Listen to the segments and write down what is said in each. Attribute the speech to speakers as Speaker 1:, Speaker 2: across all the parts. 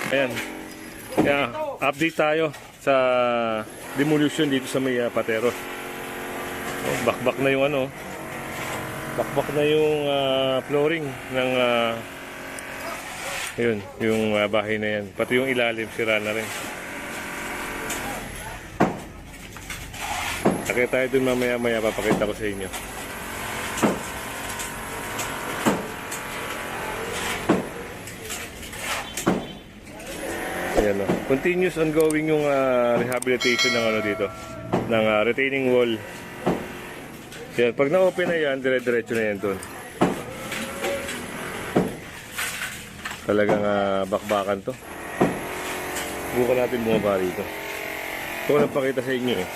Speaker 1: Ayan. Kaya, update tayo sa demolition dito sa may Pateros. Oh, bakbak na yung ano. Bakbak na yung flooring ng yun, yung bahay na yan. Pati yung ilalim, sira na rin. Nakita tayo dun mamaya-maya, papakita ko sa inyo. Ayan, no? Continuous ongoing yung rehabilitation ng ano dito, ng retaining wall. Yan, pag na-open na yan, dire-diretso na yan dun. Talagang bakbakan to. Bukan natin bumaba rito. Ito ko lang pakita sa inyo eh.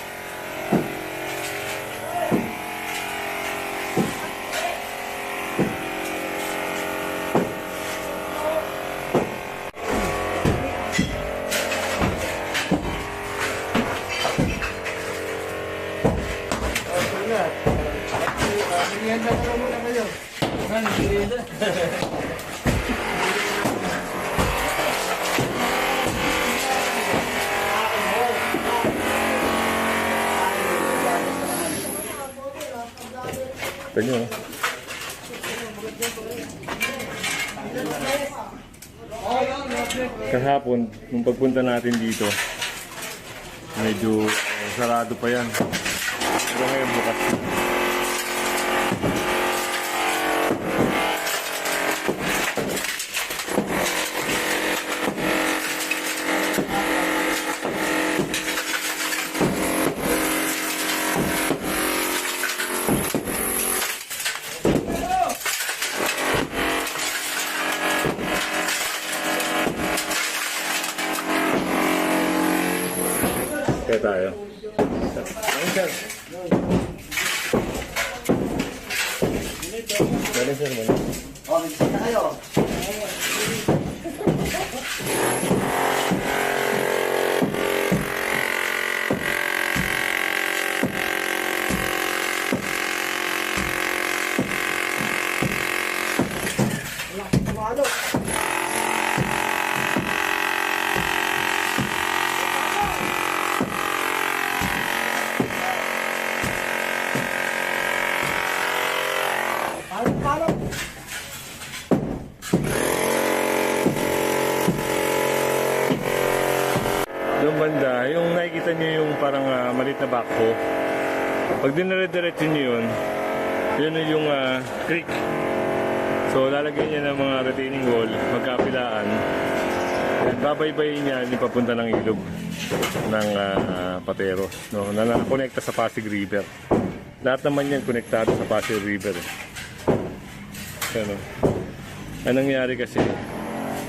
Speaker 2: Merienda ka muna kayo. Merienda.
Speaker 1: Ganyo. Kahapon, nung pagpunta natin dito, medyo sarado pa yan. Pero ngayon bukas. Kaya tayo. Ayun, sir. Galing, sir.
Speaker 2: O, nagsin na kayo. Wala,
Speaker 1: Yung banda, yung nakikita nyo yung parang maliit na backhoe. Pag dinire-diretso nyo yun yung creek. So lalagyan niya ng mga retaining wall, magkapilaan. At babaybayin niya yung papunta ng ilog ng Pateros, no? Na nakonekta sa Pasig River. Lahat naman yan konektado sa Pasig River. Ano? Anong nangyari kasi,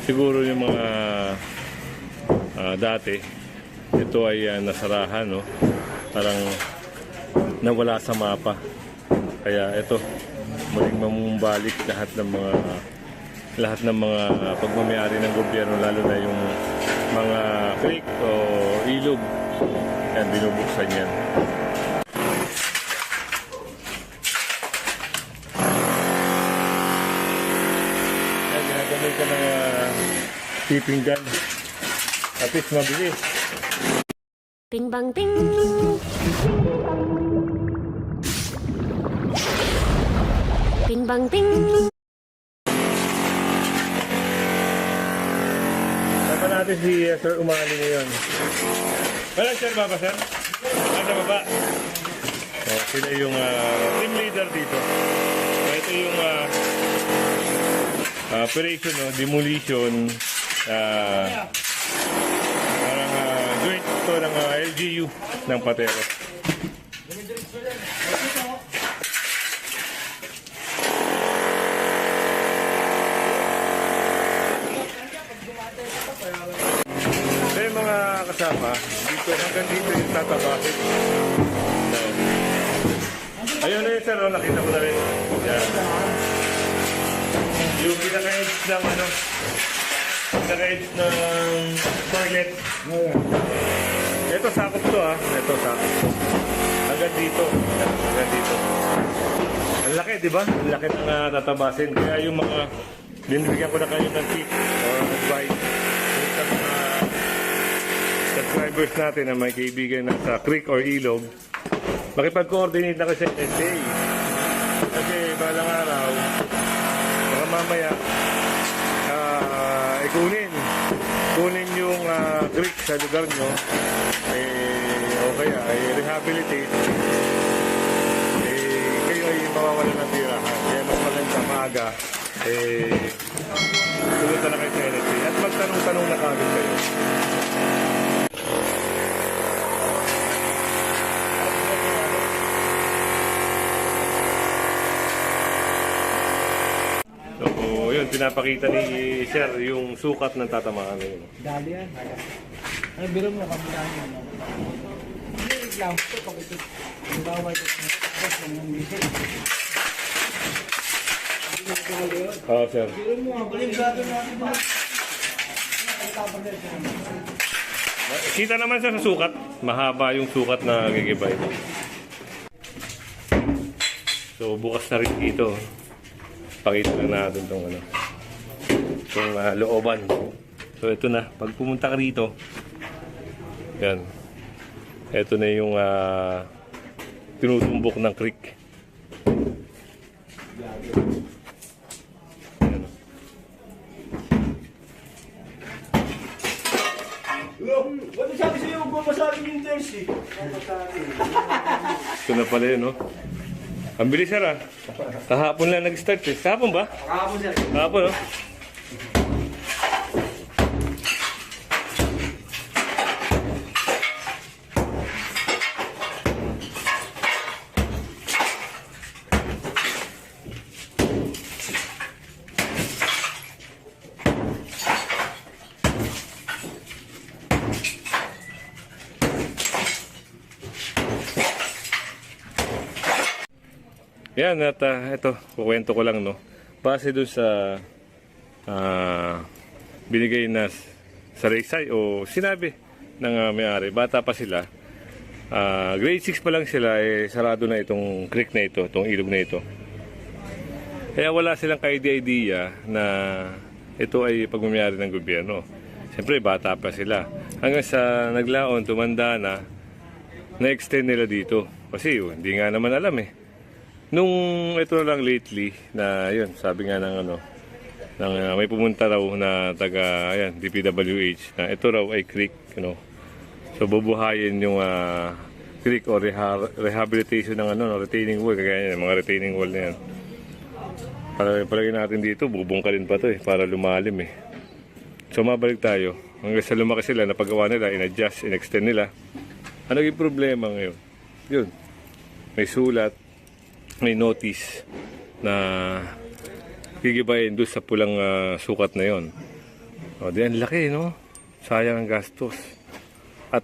Speaker 1: siguro yung mga dati, ito ay nasarahan, no? Parang nawala sa mapa. Kaya ito, muling mamumbalik lahat ng mga pagmamayari ng gobyerno, lalo na yung mga creek o ilog. Yan, binubuksan yan. Yan, ginagamit ka ng tipping gun. At least mabilis.
Speaker 3: Ting bang ting. Ting bang ting.
Speaker 1: Sapa natin si Sir Umali ngayon. Wala, sir, baba, sir? Nasa baba. So, sila yung team leader dito. So, ito yung operation, no? Demolition. Parang joint ito ng LGU ng Pateros. Kaya mga kasama, dito hanggang dito yung tatabasin. So, ayun na yun, sir, oh, nakita ko na rin. Yan. Yung pinaka-edge ng pinaka-edge ng toilet. Ito sakop to Ito sakop to. Hanggang dito. Hanggang dito. Ang laki, di ba? Ang laki ng tatabasin. Kaya yung mga binibigyan ko na kayo ng tip or advice sa mga subscribers natin na may kaibigan na sa creek or ilog, makipag-coordinate na kasi sa NSA. Kasi balang araw, baka mamaya, kunin yung creek sa lugar nyo, o kaya rehabilitate, kayo ay mawawala ng tirahan. Kaya mas maganda maaga, pumunta na kayo sa NSA at magtanong-tanong na kagad kayo. So, yun, pinapakita ni Sir yung sukat ng tatamaan na yun.
Speaker 2: Dali yan. Ay, biro mo kamulaan mo. Hindi lang ito pag ito. Ang bawal ito. Tapos lang yung gising.
Speaker 1: Oo, Sir.
Speaker 2: Biro mo, baligado natin ba?
Speaker 1: Kita naman siya sa sukat. Mahaba yung sukat na gigibay. So, bukas na rin dito. Pakita lang natin itong looban. So, ito na. Pag pumunta ka rito, yan. Ito na yung tinutumbok ng creek. Yan.
Speaker 2: Ba't sabi sa'yo, huwag masabi yung jersey?
Speaker 1: Ito na pala yun, no? Ang bilis, Sir, Kahapon lang nag-start, eh. Kahapon ba?
Speaker 2: Kahapon, sir.
Speaker 1: Kahapon, no? Yan, at ito, kukwento ko lang, no? Base doon sa binigay na saraysay o sinabi ng may-ari. Bata pa sila. Grade 6 pa lang sila, sarado na itong creek na ito, itong ilog na ito. Kaya wala silang ka-idea na ito ay pagmamayari ng gobyerno. Siyempre, bata pa sila. Hanggang sa naglaon, tumanda na-extend nila dito. Kasi hindi nga naman alam, Nung ito lang lately na yun, sabi nga ng may pumunta raw na taga DPWH na ito raw ay creek, So bubuhayin yung creek o rehabilitation ng retaining wall, kagaya yan, mga retaining wall na yan. Palagay natin dito, bubungkalin pa to para lumalim So mabalik tayo. Hanggang sa lumaki sila, napagawa nila, in-adjust, in-extend nila. Ano yung problema ngayon? Yun, may sulat, may notice na gigibayin doon sa pulang sukat na yon. O, di ang laki, no? Sayang ang gastos. At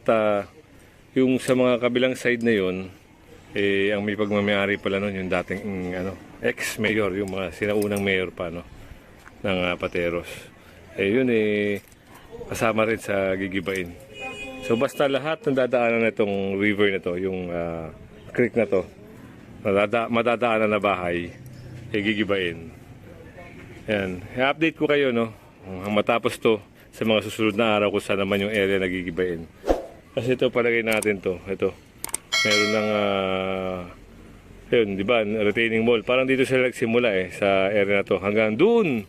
Speaker 1: yung sa mga kabilang side na yon, ang may pagmamayari pala nun, yung dating ex-mayor, yung mga sinaunang mayor pa, no? Ng Pateros. Yun kasama rin sa gigibain. So basta lahat ng dadaanan na itong river na to, yung creek na to, madadaanan na bahay, gigibain. Yan. I-update ko kayo, no? Matapos to, sa mga susunod na araw kung saan naman yung area na gigibain. Kasi ito, palagay natin to. Ito. Meron ng, yun, di ba? Retaining wall. Parang dito sila nagsimula sa area na to. Hanggang dun.